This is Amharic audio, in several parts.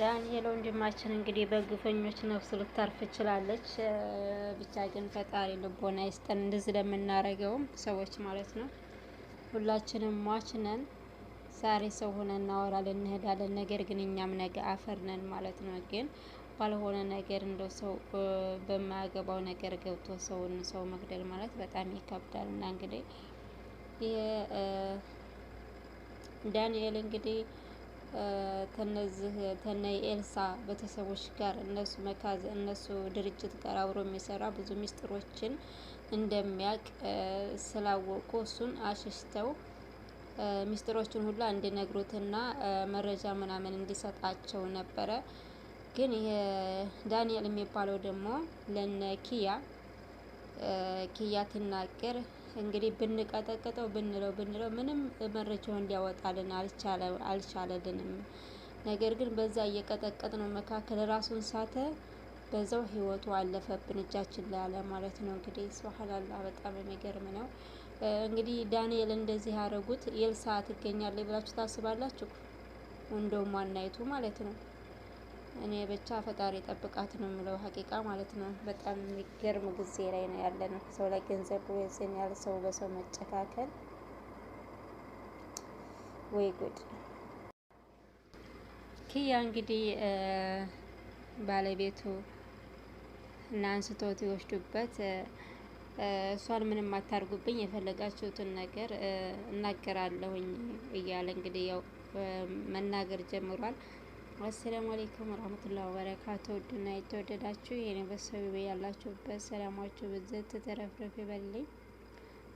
ዳንኤል ወንድማችን እንግዲህ በግፈኞች ነፍሱ ልታርፍ ትችላለች። ብቻ ግን ፈጣሪ ልቦና ይስጠን እንደዚህ ለምናረገውም ሰዎች ማለት ነው። ሁላችንም ሟች ነን። ዛሬ ሰው ሆነን እናወራለን እንሄዳለን፣ ነገር ግን እኛም ነገ አፈር ነን ማለት ነው። ግን ባልሆነ ነገር እንደው ሰው በማያገባው ነገር ገብቶ ሰው መግደል ማለት በጣም ይከብዳል። እና እንግዲህ ዳንኤል እንግዲህ ተነ ኤልሳ ቤተሰቦች ጋር እነሱ ድርጅት ጋር አብሮ የሚሰራ ብዙ ሚስጥሮችን እንደሚያውቅ ስላወቁ እሱን አሽሽተው ሚስጥሮችን ሁላ እንዲነግሩትና መረጃ ምናምን እንዲሰጣቸው ነበረ። ግን ይሄ ዳንኤል የሚባለው ደግሞ ለነ ኪያ ትናገር እንግዲህ ብንቀጠቅጠው ብንለው ምንም መረጃውን ሊያወጣልን አልቻለልንም። ነገር ግን በዛ እየቀጠቀጥነው መካከል ራሱን ሳተ፣ በዛው ህይወቱ አለፈብን እጃችን ላይ አለ ማለት ነው። እንግዲህ ሱብሃንአላህ በጣም የሚገርም ነው። እንግዲህ ዳንኤል እንደዚህ ያደረጉት ኤልሳ ትገኛለች ብላችሁ ታስባላችሁ? እንደውም ዋናይቱ ማለት ነው። እኔ ብቻ ፈጣሪ ጠብቃት ነው የምለው ሀቂቃ ማለት ነው። በጣም የሚገርም ጊዜ ላይ ነው ያለነው። ሰው ላይ ገንዘብ ወይዘን ያለ ሰው በሰው መጨካከል ወይ ጉድ። ኪያ እንግዲህ ባለቤቱ እና አንስቶት ይወስዱበት እሷን ምንም አታርጉብኝ የፈለጋችሁትን ነገር እናገራለሁኝ እያለ እንግዲህ ያው መናገር ጀምሯል። አሰላሙ አለይኩም ወራህመቱላሂ ወበረካቱ። ውድና የተወደዳችሁ የኔ በሰው ያላችሁበት ሰላማችሁ ብዝት ተረፍረፍ ይበልልኝ።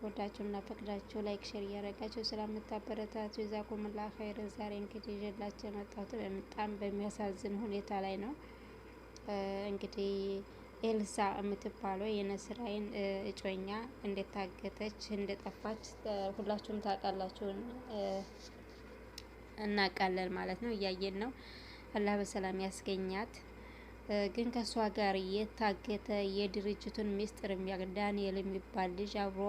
ወዳችሁና ፈቅዳችሁ ላይክ ሼር እያደረጋችሁ ስለምታበረታቱ ጀዛኩሙላህ ኸይር። ዛሬ እንግዲህ ይዤላችሁ የመጣሁት በጣም በሚያሳዝን ሁኔታ ላይ ነው። እንግዲህ ኤልሳ የምትባለው የነስራይን እጮኛ እንደታገተች እንደጠፋች ሁላችሁም ታውቃላችሁ፣ እናውቃለን ማለት ነው። እያየን ነው። አላህ በሰላም ያስገኛት። ግን ከሷ ጋር የታገተ የድርጅቱን ሚስጥር የሚያውቅ ዳንኤል የሚባል ልጅ አብሮ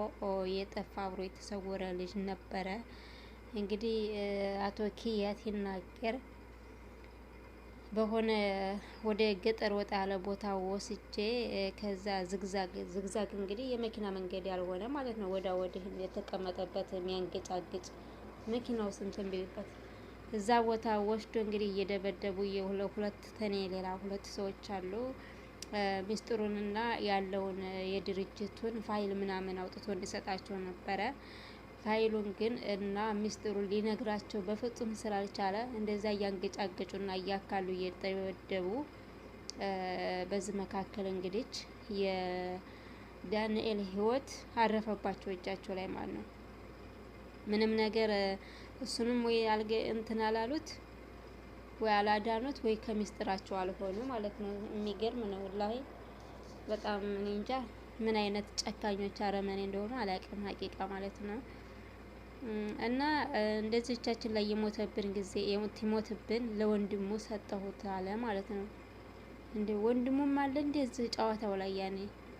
የጠፋ አብሮ የተሰወረ ልጅ ነበረ። እንግዲህ አቶ ኪያት ይናገር በሆነ ወደ ገጠር ወጣ ያለ ቦታ ወስጄ ከዛ ዝግዛግ እንግዲህ የመኪና መንገድ ያልሆነ ማለት ነው። ወዲህ የተቀመጠበት የሚያንገጫግጭ መኪናው ስንትን ቢልበት እዛ ቦታ ወስዶ እንግዲህ እየደበደቡ ሁለት ተኔ ሌላ ሁለት ሰዎች አሉ። ሚስጥሩንና ያለውን የድርጅቱን ፋይል ምናምን አውጥቶ እንዲሰጣቸው ነበረ። ፋይሉን ግን እና ሚስጥሩን ሊነግራቸው በፍጹም ስላልቻለ እንደዛ እያንገጫገጩና እያካሉ እየደበደቡ በዚህ መካከል እንግዲህ የዳንኤል ህይወት አረፈባቸው እጃቸው ላይ ማለት ነው። ምንም ነገር እሱንም ወይ እንትን አላሉት ወይ አላዳኑት ወይ ከሚስጥራቸው አልሆኑ ማለት ነው። የሚገርም ነው ወላሂ በጣም እኔ እንጃ ምን አይነት ጨካኞች አረመኔ እንደሆኑ አላውቅም ሀቂቃ ማለት ነው። እና እንደዚህ እጃችን ላይ የሞተብን ጊዜ ይሞትብን ለወንድሙ ሰጠሁት አለ ማለት ነው። እንደ ወንድሙም አለ እንደዚህ ጨዋታው ላይ ያኔ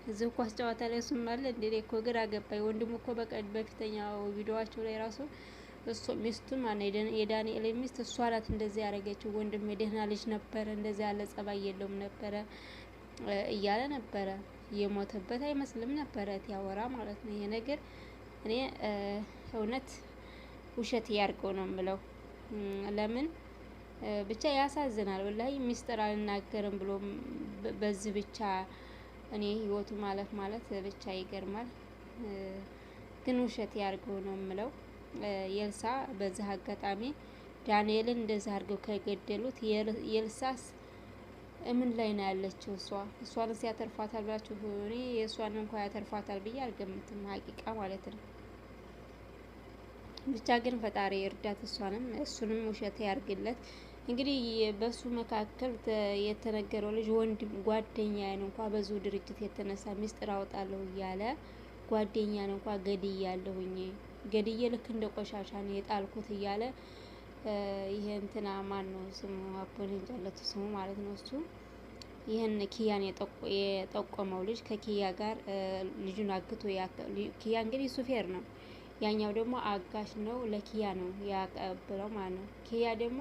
እዚህ ኳስ ጨዋታ ላይ እሱም አለ እንዴ? እኮ ግራ ገባኝ። ወንድሙ እኮ በፊተኛው ቪዲዮአቸው ላይ ራሱ እሱ ሚስቱ የዳንኤል ሚስት እሷ ናት እንደዚህ ያደረገችው፣ ወንድም የደህና ልጅ ነበረ እንደዚህ ያለ ጸባይ የለውም ነበረ እያለ ነበረ። የሞተበት አይመስልም ነበረ ያወራ ማለት ነው። ይሄ ነገር እኔ እውነት ውሸት ያርገው ነው የምለው። ለምን ብቻ ያሳዝናል ወላሂ። ሚስጥር አልናገርም ብሎ በዚህ ብቻ እኔ ህይወቱ ማለት ብቻ ይገርማል። ግን ውሸት ያርገው ነው የምለው። ኤልሳ በዚህ አጋጣሚ ዳንኤልን እንደዛ አድርገው ከገደሉት ኤልሳስ ምን ላይ ነው ያለችው? እሷንስ ያተርፋታል ብላችሁ እኔ የእሷን እንኳን ያተርፋታል ብዬ አልገምትም ሀቂቃ ማለት ነው። ብቻ ግን ፈጣሪ እርዳት እሷንም እሱንም ውሸት ያርግለት። እንግዲህ በሱ መካከል የተነገረው ልጅ ወንድም ጓደኛዬን እንኳን በዙ ድርጅት የተነሳ ሚስጥር አወጣለሁ እያለ ጓደኛን እንኳን ገድዬ ልክ እንደ ቆሻሻ ነው የጣልኩት እያለ ይሄ እንትና ማን ነው ስሙ? አቦን እንጃለት ስሙ ማለት ነው። እሱ ይሄን ኪያን የጠቆመው ልጅ ከኪያ ጋር ልጁን አግቶ ኪያ እንግዲህ ሱፌር ነው፣ ያኛው ደግሞ አጋሽ ነው። ለኪያ ነው ያቀብለው ማለት ነው። ኪያ ደግሞ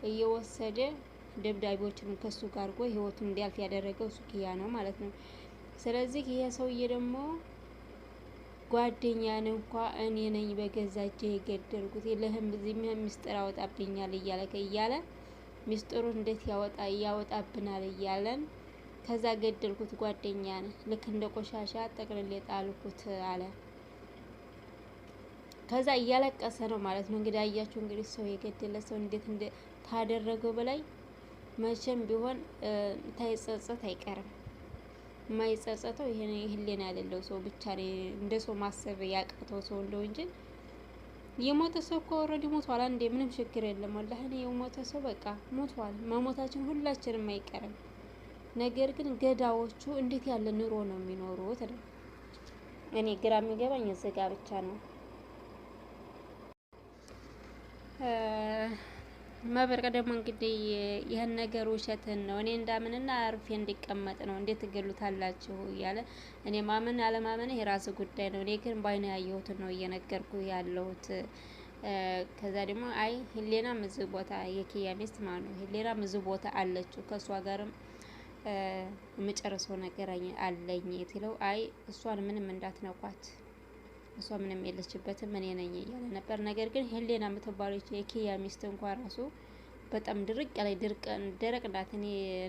እየወሰደ ደብዳቤዎችን ከሱ ጋር አድርጎ ህይወቱን እንዲያልፍ ያደረገው እሱ ኪያ ነው ማለት ነው። ስለዚህ ይሄ ሰውዬ ደግሞ ጓደኛን እንኳ እኔ ነኝ በገዛ እጄ የገደልኩት ለህም እዚህ ምስጢር አወጣብኛል እያለ ሚስጥሩ እንዴት ያወጣብናል እያለን ከዛ ገደልኩት ጓደኛን ልክ እንደ ቆሻሻ ጠቅልሌ ጣልኩት አለ። ከዛ እያለቀሰ ነው ማለት ነው። እንግዲህ አያችሁ እንግዲህ ሰው የገደለ ሰው እንዴት ታደረገው በላይ መቼም ቢሆን ታይጸጸት አይቀርም። የማይጸጸተው ይሄ ህሊና ያለው ሰው ብቻ ነው። እንደ ሰው ማሰብ ያቃተው ሰው እንደው እንጂ የሞተ ሰው እኮ ኦልሬዲ ሞቷል። አንዴ ምንም ችግር የለም። ወላሂ እኔ የሞተ ሰው በቃ ሞቷል። መሞታችን ሁላችንም አይቀርም። ነገር ግን ገዳዎቹ እንዴት ያለ ኑሮ ነው የሚኖሩት ነው እኔ ግራ የሚገባኝ እዚህ ጋ ብቻ ነው። መብረቅ ደግሞ እንግዲህ ይህን ነገር ውሸትን ነው እኔ እንዳምንና አርፌ እንዲቀመጥ ነው እንዴት ትገሉታላችሁ እያለ እኔ ማመን አለማመን የራሱ ጉዳይ ነው። እኔ ግን ባይነ ያየሁትን ነው እየነገርኩ ያለሁት። ከዛ ደግሞ አይ ሄሌና ምዝ ቦታ የኪያ ሚስት ማለት ነው ሄሌና ምዝ ቦታ አለችው ከሷ ጋርም የምጨርሰው ነገር አለኝ ትለው አይ እሷን ምንም እንዳትነኳት እሷ ምንም የለችበትም እኔ ነኝ እያለ ነበር። ነገር ግን ሄሌና የምትባለው የኪያ ሚስት እንኳን ራሱ በጣም ድርቅ ያለ ደረቅ ናት። እኔ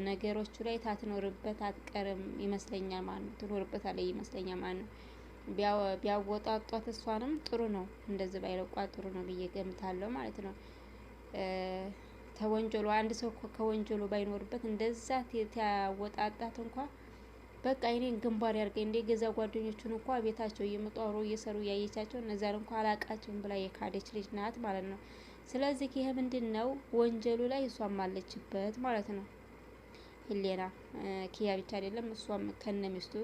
ነገሮቹ ላይ ታትኖርበት አትቀርም ይመስለኛል ማለት ነው። ትኖርበታለች ይመስለኛል ማለት ነው። ቢያወጣጧት እሷንም ጥሩ ነው እንደዚህ ባይለቋት ጥሩ ነው ብዬ ገምታለሁ ማለት ነው። ተወንጀሉ አንድ ሰው ከወንጀሉ ባይኖርበት እንደዛ ያወጣጣት እንኳን በቃ እኔን ግንባር ያርገኝ እንደ ገዛ ጓደኞቹን እንኳን ቤታቸው እየመጡ አብረው እየሰሩ ያየቻቸው እነዛን እንኳን አላቃቸውም ብላ የካደች ልጅ ናት ማለት ነው። ስለዚህ ይሄ ምንድነው ወንጀሉ ላይ እሷም አለችበት ማለት ነው። ሄሌና ኪያ ብቻ አይደለም እሷም ከነሚስቱ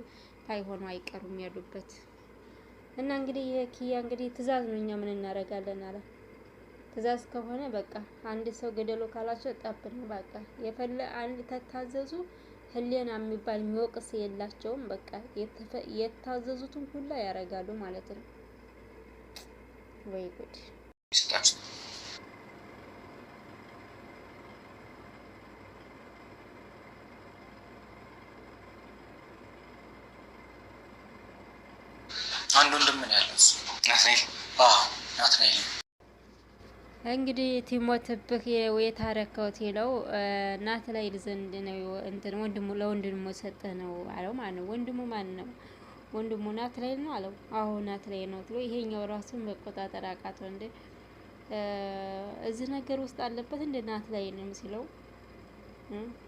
ታይሆኑ አይቀሩም ያሉበት እና እንግዲህ የኪያ እንግዲህ ትእዛዝ ነው። እኛ ምን እናደርጋለን አለ። ትእዛዝ ከሆነ በቃ አንድ ሰው ገደሎ ካላቸው ጠብን በቃ አንድ ተታዘዙ ህሊና የሚባል የሚወቅስ የላቸውም። በቃ የታዘዙትን ሁላ ያረጋሉ ማለት ነው። ወይ ጉድ! አንድ ወንድም ምን ያለው ናትናኤል ናትናኤል እንግዲህ ቲሞትብህ የታረከው ይለው ናትናኤል ዘንድ ነው እንትን ወንድሙ ለወንድሙ ሰጠ ነው አለው ማለት ነው። ወንድሙ ማን ነው? ወንድሙ ናትናኤል ነው አለው። አዎ ናትናኤል ነው ብሎ ይሄኛው ራሱን መቆጣጠር አቃተው። እንደ እዚህ ነገር ውስጥ አለበት እንደ ናትናኤል ነው ሲለው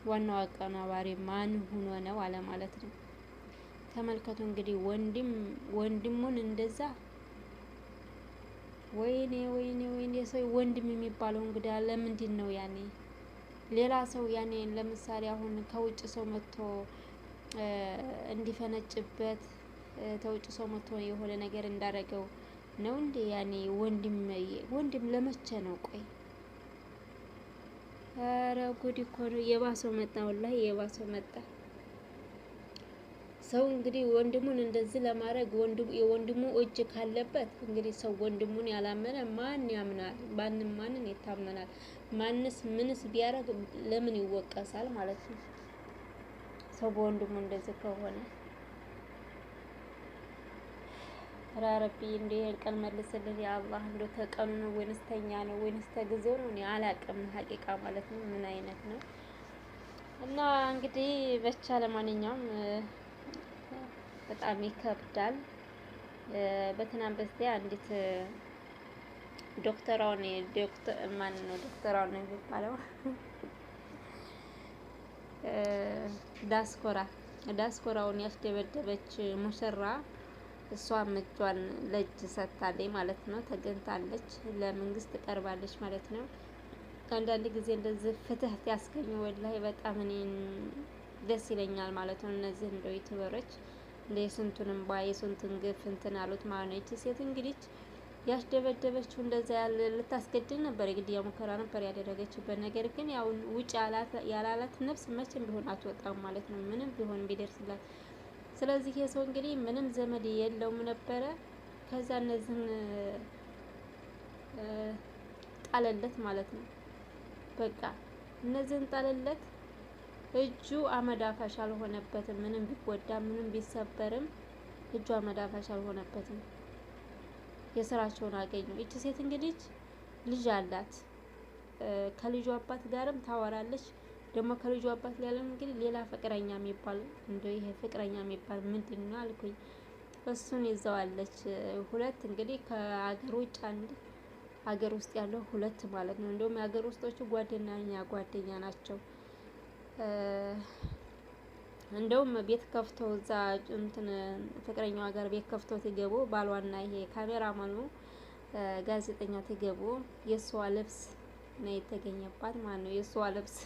ዋናው አቀናባሪ ማን ሆኖ ነው አለ ማለት ነው። ተመልከቱ እንግዲህ ወንድሙን እንደዛ ወይኔ ሰው ወንድም የሚባለው እንግዲህ ለምንድን ነው ያኔ ሌላ ሰው ያኔ ለምሳሌ አሁን ከውጭ ሰው መጥቶ እንዲፈነጭበት ከውጭ ሰው መጥቶ የሆነ ነገር እንዳረገው ነው እንዴ? ያኔ ወንድም ለመቼ ነው? ቆይ ኧረ ጉድ እኮ ነው። የባሰው መጣ ወላሂ የባሰው መጣ። ሰው እንግዲህ ወንድሙን እንደዚህ ለማድረግ የወንድሙ እጅ ካለበት እንግዲህ ሰው ወንድሙን ያላመነ ማን ያምናል? ማንን ይታመናል? ማንስ ምንስ ቢያረግ ለምን ይወቀሳል ማለት ነው? ሰው በወንድሙ እንደዚህ ከሆነ ረቢ እንደ ቀን መልስልን ያ አላህ። እንደ ተቀኑ ነው ወይንስ ተኛ ነው ወይንስ ተጊዜው ነው? እኔ አላቅም ሀቂቃ ማለት ነው ምን አይነት ነው። እና እንግዲህ ብቻ ለማንኛውም በጣም ይከብዳል። በትናንት በስቲያ አንዲት ዶክተራውን ማን ነው ዶክተራውን የሚባለው ዳስኮራውን ያስደበደበች ሙሽራ እሷም እጇን ለእጅ ሰጥታለች ማለት ነው። ተገንታለች፣ ለመንግስት ቀርባለች ማለት ነው። አንዳንድ ጊዜ እንደዚህ ፍትህ ያስገኙ ወላሂ በጣም እኔን ደስ ይለኛል ማለት ነው። እነዚህ እንደው ዩቲዩበሮች የስንቱንም የስንቱን ግፍ እንትን አሉት ማለት ነው። ይቺ ሴት እንግዲህ ያስደበደበችው እንደዛ ያለ ልታስገድል ነበር፣ የግድያ ሙከራ ነበር ያደረገችበት። ነገር ግን ያው ውጭ ያላላት ነፍስ መቼም ቢሆን አትወጣም ማለት ነው፣ ምንም ቢሆን ቢደርስላት። ስለዚህ የሰው እንግዲህ ምንም ዘመድ የለውም ነበረ። ከዛ እነዚህን ጣለለት ማለት ነው። በቃ እነዚህን ጣለለት። እጁ አመድ አፋሽ አልሆነበትም። ምንም ቢጎዳ ምንም ቢሰበርም እጁ አመድ አፋሽ አልሆነበትም። የስራቸውን አገኙ። እቺ ሴት እንግዲህ ልጅ አላት። ከልጁ አባት ጋርም ታወራለች። ደግሞ ከልጁ አባት ሌላም እንግዲህ ሌላ ፍቅረኛ የሚባል እንደው ይሄ ፍቅረኛ የሚባል ምንድነው አልኩኝ። እሱን ይዘዋለች። ሁለት እንግዲህ ከአገር ውጭ አንድ ሀገር ውስጥ ያለው ሁለት ማለት ነው። እንደውም የሀገር ውስጦቹ ጓደኛ ናቸው። እንደውም ቤት ከፍተው እዛ እንትን ፍቅረኛዋ ጋር ቤት ከፍተው ሲገቡ ባሏና ይሄ ካሜራማኑ ጋዜጠኛ ሲገቡ የሷ ልብስ ነው የተገኘባት ማለት ነው። የሷ ልብስ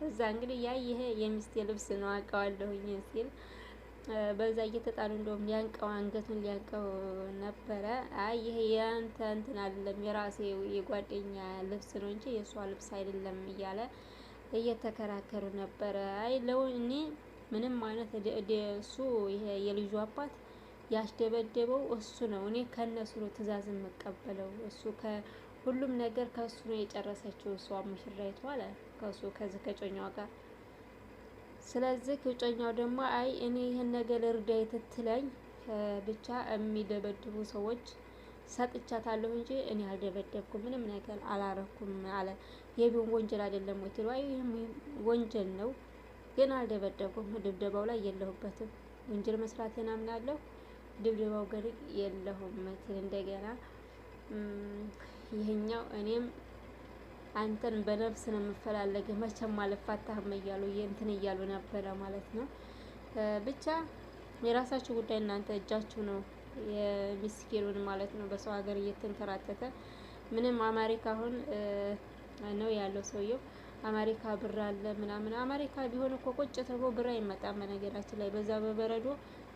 እዛ እንግዲህ ይሄ የሚስቴ ልብስ ነው አውቀዋለሁኝ ሲል በዛ እየተጣሉ እንደውም ሊያንቀው አንገቱን ሊያንቀው ነበረ። አይ ይሄ ያንተ እንትን አይደለም የራሴ የጓደኛ ልብስ ነው እንጂ የሷ ልብስ አይደለም እያለ እየተከራከሩ ነበረ። አይ እኔ ምንም አይነት እሱ ይሄ የልጁ አባት ያስደበደበው እሱ ነው። እኔ ከነሱ ነው ትዕዛዝ የምቀበለው። እሱ ከሁሉም ነገር ከሱ ነው የጨረሰችው እሷ ሙሽራይቱ አለ ከሱ ከዚህ ከጮኛዋ ጋር። ስለዚህ ከጮኛው ደግሞ አይ እኔ ይሄን ነገር እርዳይ ትትለኝ ብቻ የሚደበድቡ ሰዎች ሰጥቻታለሁ እንጂ እኔ አልደበደብኩም፣ ምንም ነገር አላረኩም አለ። የቢሆን ወንጀል አይደለም ወይ ትለው። አይ ወንጀል ነው ግን አልደበደብኩም፣ ድብደባው ላይ የለሁበትም፣ ወንጀል መስራቴን አምናለሁ፣ ድብደባው ግን የለሁም ትል እንደገና ይሄኛው እኔም አንተን በነፍስ ነው የምፈላለግ መቼም አልፋታህም እያሉ እንትን እያሉ ነበረ ማለት ነው። ብቻ የራሳችሁ ጉዳይ እናንተ እጃችሁ ነው። የሚስኪሩን ማለት ነው በሰው ሀገር እየተንከራተተ ምንም አሜሪካ አሁን ነው ያለው ሰውየው። አሜሪካ ብር አለ ምናምን። አሜሪካ ቢሆን እኮ ቁጭ ተብሎ ብር አይመጣም። በነገራችን ላይ በዛ በበረዶ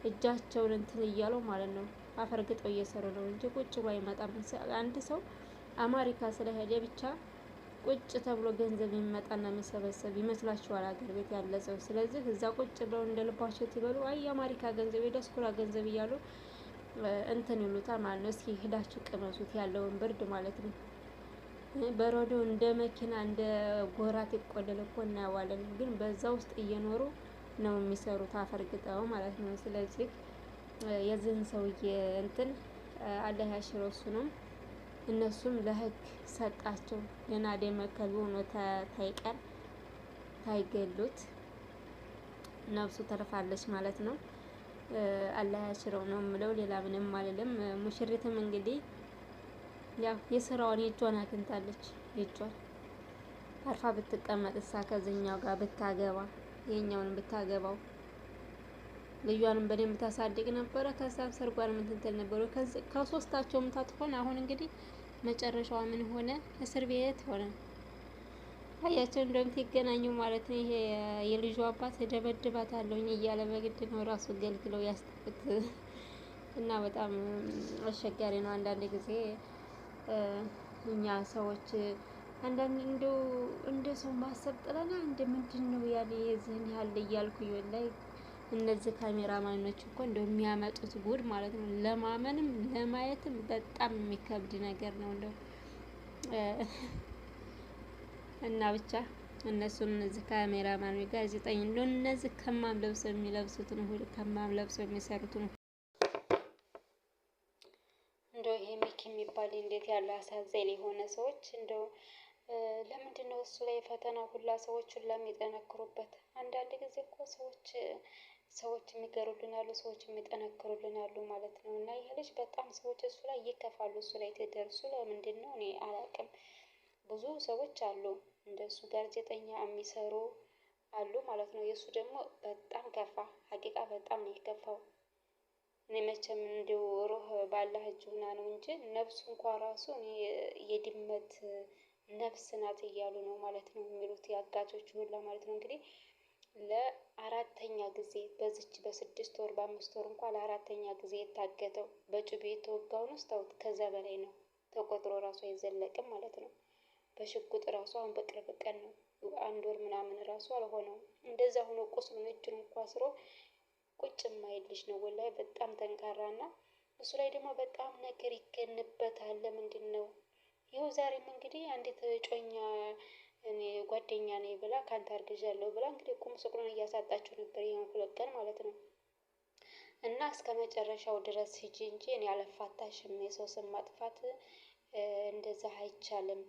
እጃቸውን እንትን እያሉ ማለት ነው አፈርግጠው እየሰሩ ነው እንጂ ቁጭ ብሎ አይመጣም። አንድ ሰው አሜሪካ ስለሄደ ብቻ ቁጭ ተብሎ ገንዘብ የሚመጣና የሚሰበሰብ ይመስላችኋል ሀገር ቤት ያለ ሰው? ስለዚህ እዛ ቁጭ ብለው እንደልባቸው ትበሉ አይ የአሜሪካ ገንዘብ የዲያስፖራ ገንዘብ እያሉ እንትን ይሉታል ማለት ነው። እስኪ ሄዳችሁ ቅመሱት ያለውን ብርድ ማለት ነው። በረዶ እንደ መኪና እንደ ጎራት ይቆለል እኮ እናየዋለን። ግን በዛ ውስጥ እየኖሩ ነው የሚሰሩት አፈርግጠው ማለት ነው። ስለዚህ የዚህን ሰውዬ እንትን አላህ ያሽረው እሱ ነው። እነሱም ለህግ ሰጣቸው። የናደ መከሉ ነው ታይቀር ታይገሉት ነፍሱ ተርፋለች ማለት ነው። አላህ ያሽረው ነው የምለው፣ ሌላ ምንም አልልም። ሙሽሪትም እንግዲህ ያው የስራዋን የእጇን አግኝታለች። የእጇን አርፋ ብትቀመጥ እሳ ከዚህኛው ጋር ብታገባ የኛውን ብታገባው ልጇንም በደንብ ታሳድግ ነበረ። ከዛም ሰርጓን ምን ትንተል ነበረ። ከሶስታቸውም ታጥፎን አሁን እንግዲህ መጨረሻዋ ምን ሆነ? እስር ቤት ሆነ። አያቸው እንደውም ሲገናኙ ማለት ነው። ይሄ የልጁ አባት ደበድባታለሁ እያለ በግድ ነው ራሱ ገልግለው ያስጠፉት እና በጣም አስቸጋሪ ነው አንዳንድ ጊዜ እኛ ሰዎች አንዳንድ እንደ ሰው ማሰብ ጥለና እንደ ምንድነው ያለ የዚህን ያህል እያልኩኝ ላይ እነዚህ ካሜራማኖች እኮ እንደው የሚያመጡት ጉድ ማለት ነው። ለማመንም ለማየትም በጣም የሚከብድ ነገር ነው እንደው እና ብቻ እነሱን እነዚህ ካሜራማኖች ጋዜጠኞች እንደው እነዚህ ከማም ለብሰው የሚለብሱትን ሁሉ ከማም ለብሰው የሚሰሩትን እንደው ይሄ ሚኪ የሚባል እንዴት ያለ አሳዛኝ የሆነ ሰዎች እንደው ለምንድነው እሱ ላይ ፈተና ሁላ ሰዎች ሁላ የሚጠነክሩበት? አንዳንድ ጊዜ እኮ ሰዎች የሚገሩልን አሉ፣ ሰዎች የሚጠነክሩልን አሉ ማለት ነው። እና ይሄ ልጅ በጣም ሰዎች እሱ ላይ ይከፋሉ። እሱ ላይ ትደርሱ ለምንድን ነው እኔ አላውቅም። ብዙ ሰዎች አሉ እንደሱ ጋዜጠኛ የሚሰሩ አሉ ማለት ነው። የእሱ ደግሞ በጣም ከፋ። ሀቂቃ በጣም ነው የከፋው። እኔ መቼም እንደው ሩህ ባላህ እጅ ሆና ነው እንጂ ነፍሱ እንኳን ራሱ እኔ የድመት ነፍስ ናት እያሉ ነው ማለት ነው የሚሉት የአጋቾቹ ሁላ ማለት ነው። እንግዲህ ለአራተኛ ጊዜ በዚች በ6 ወር በ5 ወር እንኳን ለአራተኛ ጊዜ የታገተው በጩቤ የተወጋውን ውስጥ ከዛ በላይ ነው ተቆጥሮ ራሱ አይዘለቅም ማለት ነው። በሽጉጥ ራሱ አሁን በቅርብ ቀን ነው 1 ወር ምናምን ራሱ አልሆነውም። እንደዛ ሆኖ ቁስሉን እጁን እንኳን አስሮ ቁጭ የማይል ልጅ ነው ወላሂ በጣም ጠንካራና እሱ ላይ ደግሞ በጣም ነገር ይገንበታል። ለምንድን ነው ይኸው ዛሬም እንግዲህ አንዲት ጮኛ እኔ ጓደኛ ነኝ ብላ ካንተ አርግዣለሁ ብላ እንግዲህ ቁም ስቅሉን እያሳጣችሁ ነበር ይሄን 2 ቀን ማለት ነው። እና እስከ መጨረሻው ድረስ ሂጂ እንጂ እኔ አልፋታሽም፣ የሰው ስም ማጥፋት እንደዛ አይቻልም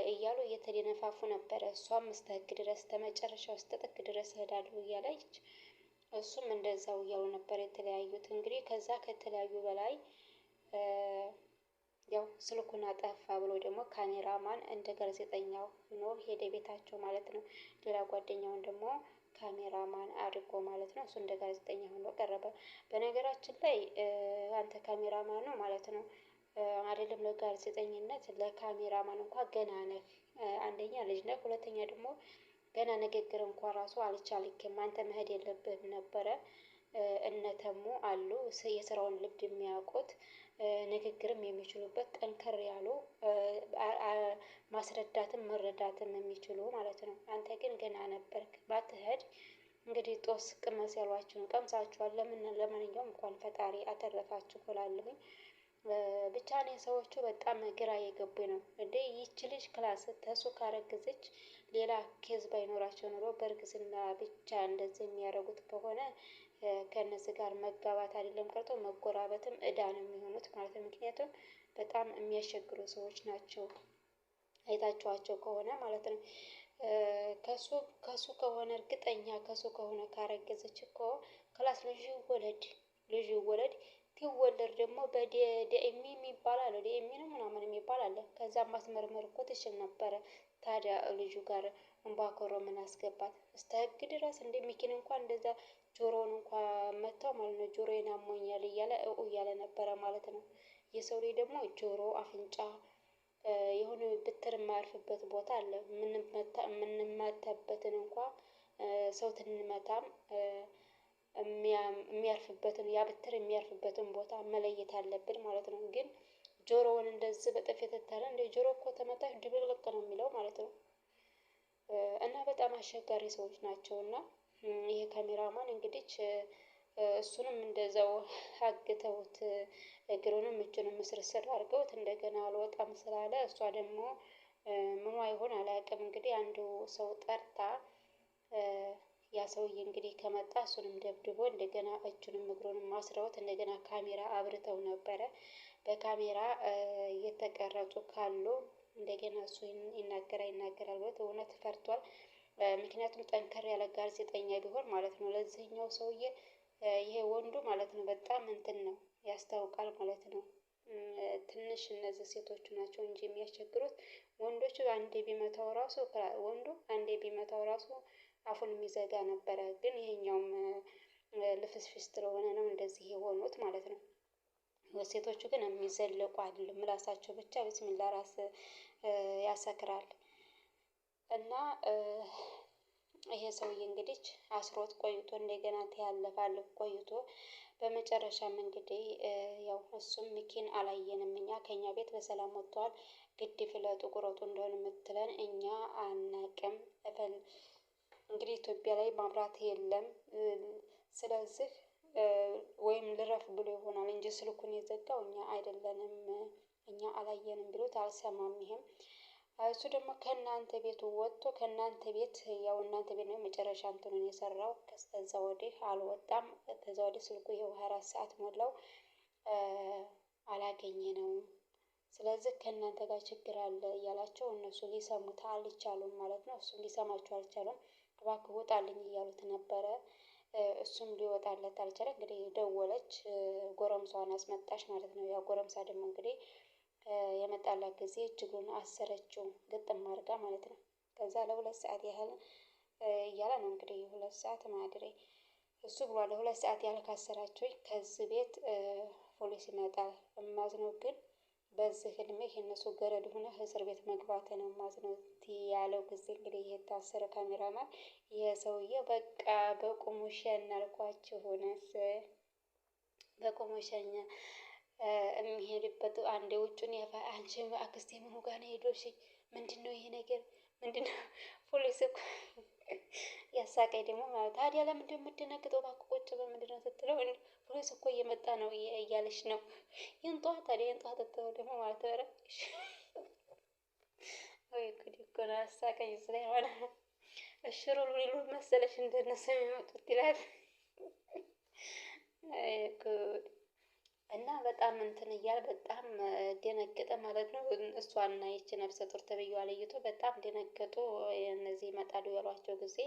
እያሉ እየተደነፋፉ ነበረ። እሷም እስከ ህግ ድረስ ተመጨረሻው እስከ ጥግ ድረስ እሄዳለሁ እያለች እሱም እንደዛው እያሉ ነበር የተለያዩት። እንግዲህ ከዛ ከተለያዩ በላይ ያው ስልኩን አጠፋ ብሎ ደግሞ ካሜራማን እንደ ጋዜጠኛው ሆኖ ሄደ ቤታቸው ማለት ነው። ሌላ ጓደኛውን ደግሞ ካሜራማን አድርጎ ማለት ነው። እሱ እንደ ጋዜጠኛ ሆኖ ቀረበ። በነገራችን ላይ አንተ ካሜራማን ነው ማለት ነው አይደለም ለጋዜጠኝነት ለካሜራማን እንኳን ገና ነህ። አንደኛ ልጅ ነህ፣ ሁለተኛ ደግሞ ገና ንግግር እንኳን ራሱ አልቻልክም። አንተ መሄድ የለብህም ነበረ። እነተሙ አሉ የስራውን ልምድ የሚያውቁት ንግግርም የሚችሉበት ጠንከር ያሉ ማስረዳትም መረዳትም የሚችሉ ማለት ነው። አንተ ግን ገና ነበርክ። ባትሄድ እንግዲህ ጦስ ቅመስ ያሏችሁን ቀምሳችኋል። ለማንኛውም እንኳን ፈጣሪ አተረፋችሁ እላለሁኝ። ብቻ እኔ ሰዎቹ በጣም ግራ የገቡኝ ነው እንዴ። ይቺ ልጅ ክላስ ተሱ ካረገዘች ሌላ ኬዝ ባይኖራቸው ኑሮ በእርግዝና ብቻ እንደዚህ የሚያደርጉት ከሆነ ከእነዚህ ጋር መጋባት አይደለም ቀርቶ መጎራበትም እዳ ነው የሚሆኑት ማለት ነው። ምክንያቱም በጣም የሚያስቸግሩ ሰዎች ናቸው፣ አይታችኋቸው ከሆነ ማለት ነው። ከሱ ከሆነ እርግጠኛ ከሱ ከሆነ ካረገዘች እኮ ክላስ ልጅ ይወለድ ሲወለድ ደግሞ በዲኤምኢ የሚባል አለ፣ ዲኤምኢ ነው ምናምን የሚባል አለ። ከዛም ማስመርመር እኮ ትችል ነበረ። ታዲያ ልጁ ጋር እንቧከሮ ምን አስገባት? እስከ ህግ ድረስ እንደሚኪን እንኳን እንደዛ ጆሮውን እንኳን መታው ማለት ነው። ጆሮዬን አሞኛል እያለ እያለ ነበረ ማለት ነው። የሰው ልጅ ደግሞ ጆሮ፣ አፍንጫ የሆነ ብትር የማያርፍበት ቦታ አለ። የምንመታበትን እንኳ ሰው ትንመታም የሚያርፍበትን ያ ብትር የሚያርፍበትን ቦታ መለየት አለብን ማለት ነው። ግን ጆሮውን እንደዚህ በጥፊ የተታለ እንደ ጆሮ እኮ ተመታሽ ድብልቅልቅ ነው የሚለው ማለት ነው። እና በጣም አስቸጋሪ ሰዎች ናቸው። እና ይሄ ካሜራማን እንግዲህ እሱንም እንደዛው አግተውት እግሩንም እጁንም ምስርስር አድርገውት እንደገና አልወጣም ስላለ እሷ ደግሞ ምኗ ይሆን አላውቅም። እንግዲህ አንዱ ሰው ጠርታ ያ ሰውዬ እንግዲህ ከመጣ እሱንም ደብድቦ እንደገና እጁንም እግሩንም አስረውት እንደገና ካሜራ አብርተው ነበረ። በካሜራ እየተቀረጹ ካሉ እንደገና እሱ ይናገራል ብሎት እውነት ፈርቷል። ምክንያቱም ጠንከር ያለ ጋዜጠኛ ቢሆን ማለት ነው ለዚህኛው ሰውዬ ይሄ ወንዱ ማለት ነው በጣም እንትን ነው ያስታውቃል ማለት ነው። ትንሽ እነዚህ ሴቶቹ ናቸው እንጂ የሚያስቸግሩት ወንዶቹ አንዴ ቢመታው ራሱ ወንዱ አንዴ ቢመታው ራሱ አፉን የሚዘጋ ነበረ። ግን ይሄኛውም ልፍስፍስ ስለሆነ ነው እንደዚህ የሆኑት ማለት ነው። ሴቶቹ ግን የሚዘለቁ አይደሉም። ምላሳቸው ብቻ ቢስሚላ ራስ ያሰክራል። እና ይሄ ሰውዬ እንግዲህ አስሮት ቆይቶ እንደገና ተያለፋለሁ ቆይቶ በመጨረሻም እንግዲህ ያው እሱም ሚኪን አላየንም እኛ ከኛ ቤት በሰላም ወጥተዋል። ግድ ፍለጡ ቁረጡ እንደሆነ የምትለን እኛ አናቅም። እንግዲህ ኢትዮጵያ ላይ ማብራት የለም። ስለዚህ ወይም ልረፍ ብሎ ይሆናል እንጂ ስልኩን የዘጋው እኛ አይደለንም፣ እኛ አላየንም ብሎት አልሰማም። ይሄም እሱ ደግሞ ከእናንተ ቤቱ ወጥቶ ከእናንተ ቤት ያው እናንተ ቤት ነው መጨረሻ እንትኑን የሰራው። ከዛ ወዲህ አልወጣም። ከዛ ወዲህ ስልኩ ይኸው 24 ሰዓት ሞላው፣ አላገኘነውም። ስለዚህ ከእናንተ ጋር ችግር አለ እያላቸው እነሱ ሊሰሙት አልቻሉም ማለት ነው። እሱም ሊሰማቸው አልቻሉም። እባክህ ውጣልኝ እያሉት ነበረ። እሱም ሊወጣለት አልቻለም። እንግዲህ ደወለች፣ ጎረምሷን አስመጣች ማለት ነው። ያ ጎረምሳ ደግሞ እንግዲህ የመጣላት ጊዜ እጅጉን አሰረችው ግጥም አድርጋ ማለት ነው። ከዛ ለ2 ሰዓት ያህል እያለ ነው እንግዲህ 2 ሰዓት ማድሬ እሱ ብሏል። ለ2 ሰዓት ያህል ካሰራችሁኝ ከዚህ ቤት ፖሊስ ይመጣል። እማዝነው ግን በዚህ እድሜህ የነሱ ገረድ ሆነ እስር ቤት መግባት ነው ማዝነው ያለው ጊዜ እንግዲህ የታሰረ ካሜራማን ይሄ ሰውዬ በቃ በቁሙ ሸኝ አልኳችሁ። ሆነስ በቁሙ ሸኝ የሚሄድበት አንዴ ውጩን አንቺ አክስቴ ምኑ ጋር ነው ሄዶሽ? ምንድነው ይሄ ነገር ምንድነው? ፖሊስ እኮ ያሳቀኝ ደግሞ ታዲያ ለምንድነው የምትደነግጠው? እባክህ ቁጭ በምንድነው ስትለው ፖሊስ እኮ እየመጣ ነው እያለች ነው። ይንጧ ታዲያ ይንጧ ተተው ደግሞ ማለት ነው። ወይ ጉድ እኮ ነው አሳቀኝ ስለሆነ እሽሩሩ ሊሉ መሰለሽ እንደነሱ የሚመጡት ይላል። አይ ጉድ እና በጣም እንትን እያለ በጣም ደነገጠ ማለት ነው። እሷና ይቺ ነፍሰ ጡር ተብዬዋ ለይቶ በጣም ደነገጡ። እነዚህ ይመጣሉ ያሏቸው ጊዜ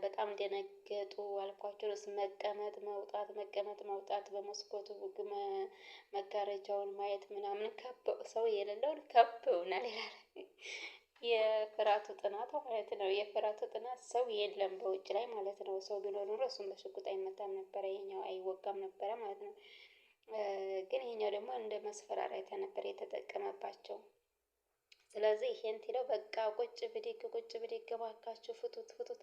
በጣም ደነገጡ አልኳቸው። መቀመጥ መውጣት መቀመጥ መውጣት በመስኮቱ መጋረጃውን ማየት ምናምን ከበው ሰው የሌለውን ከበውናል ይላል። የፍራቱ ጥናት ማለት ነው። የፍራቱ ጥናት ሰው የለም በውጭ ላይ ማለት ነው። ሰው ቢኖር ኖሮ እሱም በሽጉጥ አይመታም ነበረ፣ ይሄኛው አይወጋም ነበረ ማለት ነው። ግን ይሄኛው ደግሞ እንደ መስፈራሪያ ነበር የተጠቀመባቸው። ስለዚህ ይሄን ትለው በቃ ቁጭ ብድግ እባካችሁ ፍቱት ፍቱት፣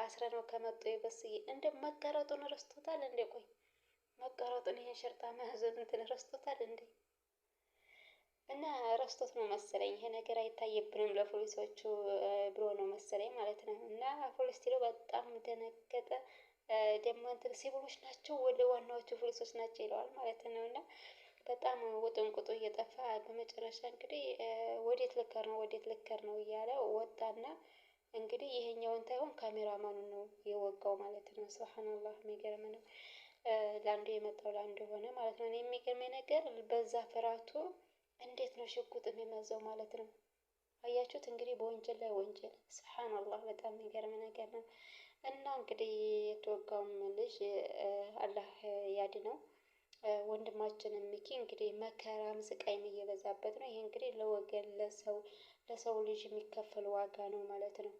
አስረ ነው ከመጡ የበስዬ እንደ መቀረጡን ረስቶታል እንዴ? ቆይ መቀረጡን ይሄ ሸርጣ ማህዘን እንትን ረስቶታል እንዴ? እና ረስቶት ነው መሰለኝ ይሄ ነገር አይታየብንም ለፖሊሶቹ ብሎ ነው መሰለኝ ማለት ነው። እና ፖሊስ ትለው በጣም ደነገጠ። ደግሞ እንትን ሲቪሎች ናቸው ወደ ዋናዎቹ ፖሊሶች ናቸው ይለዋል ማለት ነው። እና በጣም ውጥንቁጡ እየጠፋ በመጨረሻ እንግዲህ ወዴት ልከር ነው እያለ ወጣና እንግዲህ ይሄኛውን ታይሆን ካሜራማኑን ነው የወጋው ማለት ነው። ሱብሃንአላህ የሚገርም ነው። ለአንዱ የመጣው ለአንዱ ሆነ ማለት ነው። እኔ የሚገርመኝ ነገር በዛ ፍራቱ እንዴት ነው ሽጉጥ የሚመዘው ማለት ነው። አያችሁት እንግዲህ በወንጀል ላይ ወንጀል። ሱብሃንአላህ በጣም የሚገርም ነገር ነው። እና እንግዲህ የተወጋውም ልጅ አላህ ያድነው። ወንድማችንም ሚኪ እንግዲህ መከራም ስቃይም እየበዛበት ነው። ይሄ እንግዲህ ለወገን ለሰው ልጅ የሚከፈል ዋጋ ነው ማለት ነው።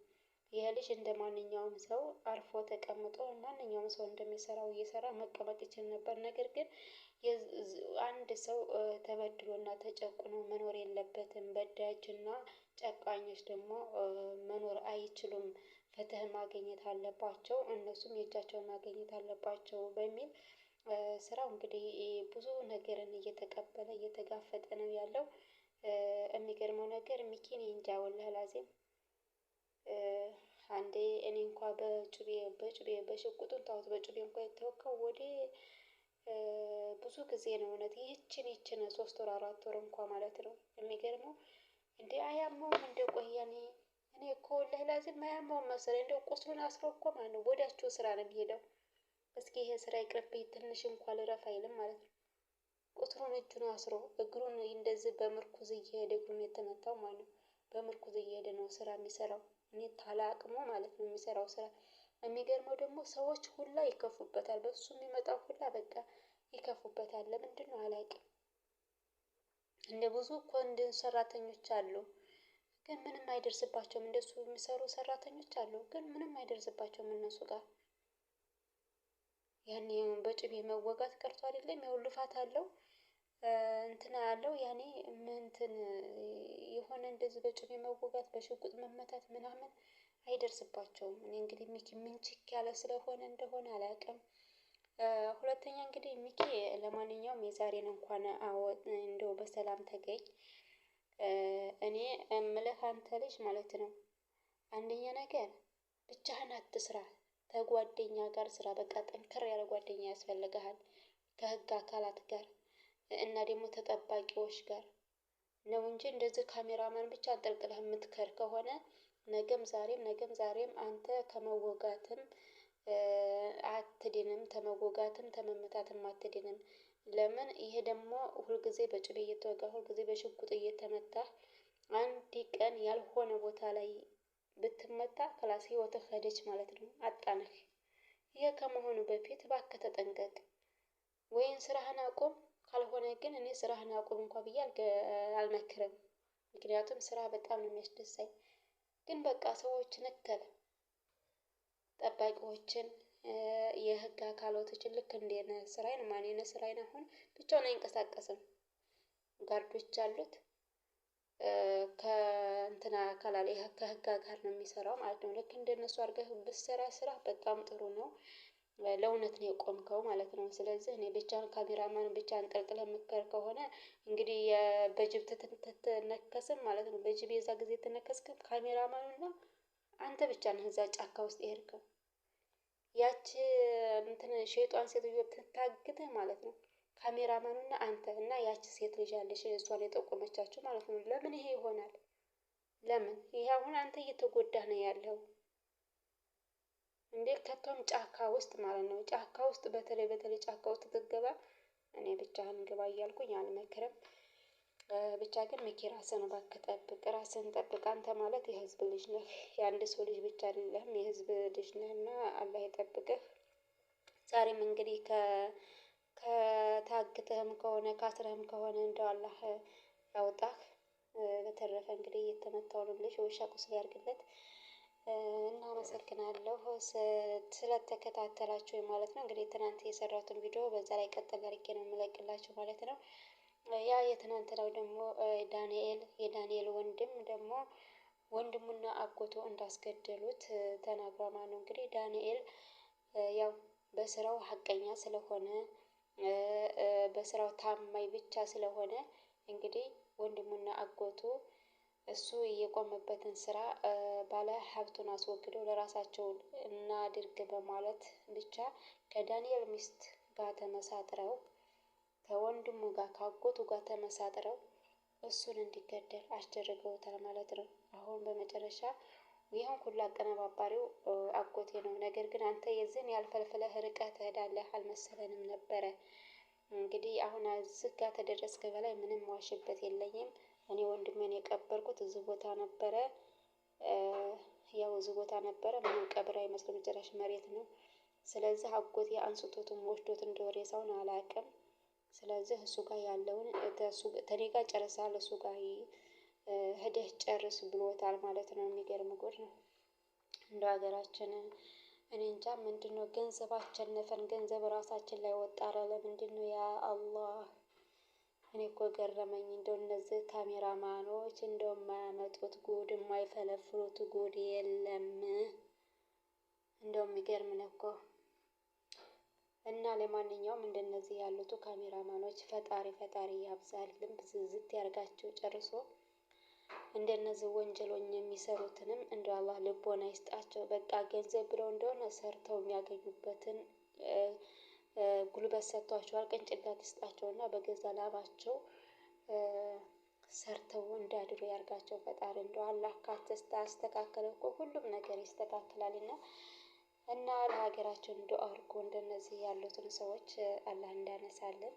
ይሄ ልጅ እንደ ማንኛውም ሰው አርፎ ተቀምጦ ማንኛውም ሰው እንደሚሰራው እየሰራ መቀመጥ ይችል ነበር። ነገር ግን አንድ ሰው ተበድሎና ተጨቁኖ መኖር የለበትም። በዳዮችና ጨቋኞች ደግሞ መኖር አይችሉም። ፍትህ ማግኘት አለባቸው፣ እነሱም የእጃቸውን ማግኘት አለባቸው በሚል ስራው እንግዲህ ብዙ ነገርን እየተቀበለ እየተጋፈጠ ነው ያለው። የሚገርመው ነገር ሚኪን እንጃ ወላሂ ላዚም አንዴ እኔ እንኳን በጩቤ በሽጉጡን ታውት በጩቤ እንኳን የተወካው ወደ ብዙ ጊዜ ነው። እውነት ይችን 3 ወር 4 ወር እንኳን ማለት ነው። የሚገርመው እንዴ አያመውም እንደ ቆያኔ እኔ እኮ ወላሂ ላዚም አያመውም መሰለኝ። እንደው ቁስሉን አስሮ እኮ ማለት ነው ወዳቸው ስራ ነው የሚሄደው። እስኪ ይሄ ስራ ይቅርብኝ ትንሽ እንኳን ልረፍ አይልም ማለት ነው። ቁስሉን እጁን አስሮ እግሩን እንደዚህ በምርኩዝ እየሄደ እግሩን የተመታው ማለት ነው። በምርኩዝ እየሄደ ነው ስራ የሚሰራው። እኔ ታላቅሞ ማለት ነው የሚሰራው ስራ። የሚገርመው ደግሞ ሰዎች ሁላ ይከፉበታል። በሱ የሚመጣው ሁላ በቃ ይከፉበታል። ለምንድን ነው አላውቅም። እንደ ብዙ እኮ እንደ ሰራተኞች አሉ፣ ግን ምንም አይደርስባቸውም። እንደሱ የሚሰሩ ሰራተኞች አሉ፣ ግን ምንም አይደርስባቸውም እነሱ ጋር። ያኔ በጩቤ መወጋት ቀርቶ አይደለም ያው ልፋት አለው እንትና ያለው ያኔ እንትን የሆነ እንደዚህ በጩቤ መወጋት በሽጉጥ መመታት ምናምን አይደርስባቸውም። እኔ እንግዲህ ሚኪ ምንችክ ያለ ስለሆነ እንደሆነ አላውቅም። ሁለተኛ እንግዲህ ሚኪ ለማንኛውም የዛሬን እንኳን እንደው በሰላም ተገኝ። እኔ እምልህ አንተ ልጅ ማለት ነው አንደኛ ነገር ብቻህን አትስራ፣ ከጓደኛ ጋር ስራ። በቃ ጠንከር ያለ ጓደኛ ያስፈልግሃል፣ ከህግ አካላት ጋር እና ደግሞ ተጠባቂዎች ጋር ነው እንጂ እንደዚህ ካሜራማን ብቻ አንጠልጥለህ የምትከር ከሆነ ነገም ዛሬም አንተ ከመወጋትም አትድንም፣ ተመወጋትም ተመመታትም አትድንም። ለምን ይሄ ደግሞ ሁልጊዜ በጩቤ እየተወጋ ሁልጊዜ በሽጉጥ እየተመታህ አንድ ቀን ያልሆነ ቦታ ላይ ብትመታ ክላስ ህይወትህ ሄደች ማለት ነው፣ አጣነህ። ይሄ ከመሆኑ በፊት እባክህ ተጠንቀቅ፣ ወይም ስራህን አቁም። ካልሆነ ግን እኔ ስራህን አቁም እንኳን ብዬ አልመክርም። ምክንያቱም ስራ በጣም ነው የሚያስደሳኝ። ግን በቃ ሰዎችን እከል፣ ጠባቂዎችን፣ የህግ አካላቶችን ልክ እንደ ስራዬን ማን ስራዬን አሁን ብቻውን አይንቀሳቀስም። ጋርዶች አሉት ከእንትና አካላል ከህግ ጋር ነው የሚሰራው ማለት ነው። ልክ እንደነሱ አድርገህ ብትሰራ ስራ በጣም ጥሩ ነው። ለእውነት ነው የቆምከው ማለት ነው። ስለዚህ እኔ ብቻን ካሜራማን ብቻ አንጠልጥለህ የምትቀር ከሆነ እንግዲህ በጅብ ትነከስም ማለት ነው። በጅብ የዛ ጊዜ ትነከስክም ካሜራማኑና አንተ ብቻ ነህ እዛ ጫካ ውስጥ የሄድከው። ያቺ እንትን ሸይጧን ሴትዮ ትታግትህ ማለት ነው። ካሜራማኑና አንተ እና ያቺ ሴት ልጅ አለሽ እሷን የጠቆመቻችሁ ማለት ነው። ለምን ይሄ ይሆናል? ለምን? ይሄ አሁን አንተ እየተጎዳህ ነው ያለው እንዴ? ከቶም ጫካ ውስጥ ማለት ነው። ጫካ ውስጥ በተለይ ጫካ ውስጥ ትገባ። እኔ ብቻህን ግባ እያልኩኝ አልመክርም። ብቻ ግን ሚኪ ራስህን እባክህ ጠብቅ፣ ራስህን ጠብቅ። አንተ ማለት የህዝብ ልጅ ነህ፣ የአንድ ሰው ልጅ ብቻ አይደለህም፣ የህዝብ ልጅ ነህና አላህ ይጠብቅህ። ዛሬም እንግዲህ ከታግተህም ከሆነ ካስረህም ከሆነ እንደው አላህ ያውጣህ። በተረፈ እንግዲህ የተመታውን ልጅ ወሻ ቁስል ያድርግለት። እናመሰግናለሁ ስለተከታተላችሁ ማለት ነው። እንግዲህ ትናንት የሰራሁትን ቪዲዮ በዛ ላይ ቀጥል አድርጌ ነው የምለቅላችሁ ማለት ነው። ያ የትናንትናው ደግሞ የዳንኤል ወንድም ደግሞ ወንድሙና አጎቱ እንዳስገደሉት ተናግሯል ማለት ነው። እንግዲህ ዳንኤል ያው በስራው ሀቀኛ ስለሆነ በስራው ታማኝ ብቻ ስለሆነ እንግዲህ ወንድሙና አጎቱ እሱ የቆመበትን ስራ ባለ ሀብቱን አስወግደው ለራሳቸው እናድርግ በማለት ብቻ ከዳንኤል ሚስት ጋር ተመሳጥረው ከወንድሙ ጋር ከአጎቱ ጋር ተመሳጥረው እሱን እንዲገደል አስደርገውታል ማለት ነው። አሁን በመጨረሻ ይህን ሁሉ አቀነባባሪው አጎቴ ነው። ነገር ግን አንተ የዚህን ያልፈልፍለህ ርቀህ ትሄዳለህ አልመሰለንም ነበረ። እንግዲህ አሁን እዚህ ጋር ተደረስክ በላይ ምንም ዋሽበት የለኝም። እኔ ወንድሜን የቀበርኩት እዚህ ቦታ ነበረ። ያው እዚህ ቦታ ነበረ። ምንም ቀብር አይመስልም፣ ጭራሽ መሬት ነው። ስለዚህ አጎቴ አንስቶትም ወስዶት እንደወሬ ሰውን አላውቅም። ስለዚህ እሱ ጋር ያለውን ከኔ ጋር ጨርሰሃል፣ እሱ ጋር ሂደህ ጨርስ ብሎታል ማለት ነው። የሚገርም ጉድ ነው። እንደ ሀገራችን እኔ እንጃ ምንድነው ገንዘብ አሸነፈን፣ ገንዘብ ራሳችን ላይ ወጣ። ኧረ ለምንድነው ያ አላህ? እኔ እኮ ገረመኝ። እንደው እነዚህ ካሜራማኖች እንደው የማያመጡት ጉድ የማይፈለፍሉት ጉድ የለም። እንደው የሚገርም ነው እኮ። እና ለማንኛውም እንደነዚህ ያሉት ካሜራማኖች ፈጣሪ ያብዛልን፣ ብዝዝት ያርጋቸው ጨርሶ። እንደነዚህ ወንጀሎኝ የሚሰሩትንም እንደ አላህ ልቦና ይስጣቸው። በቃ ገንዘብ ብለው እንደሆነ ሰርተው የሚያገኙበትን ጉልበት ሰጥቷቸዋል። ቅንጭላት ይስጣቸውና በገዛ ላባቸው ሰርተው እንዳድሩ ያርጋቸው ፈጣሪ። እንደው አላህ ካስተካከለ እኮ ሁሉም ነገር ይስተካከላልና እና ለሀገራችን ዱአ አድርጎ እንደነዚህ ያሉትን ሰዎች አላህ እንዳነሳልን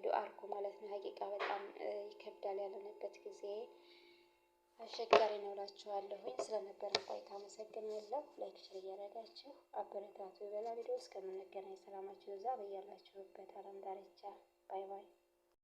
ዱአ አድርጎ ማለት ነው። ሀቂቃ በጣም ይከብዳል። ያለንበት ጊዜ አስቸጋሪ ነው እላችኋለሁኝ። ስለነበረን ቆይታ አመሰግናለሁ። ላይክ ሼር እያደረጋችሁ አበረታቱ። በሌላ ቪዲዮ እስከምንገናኝ ሰላማችሁ ይብዛ በያላችሁበት ዓለም ዳርቻ። ባይ ባይ።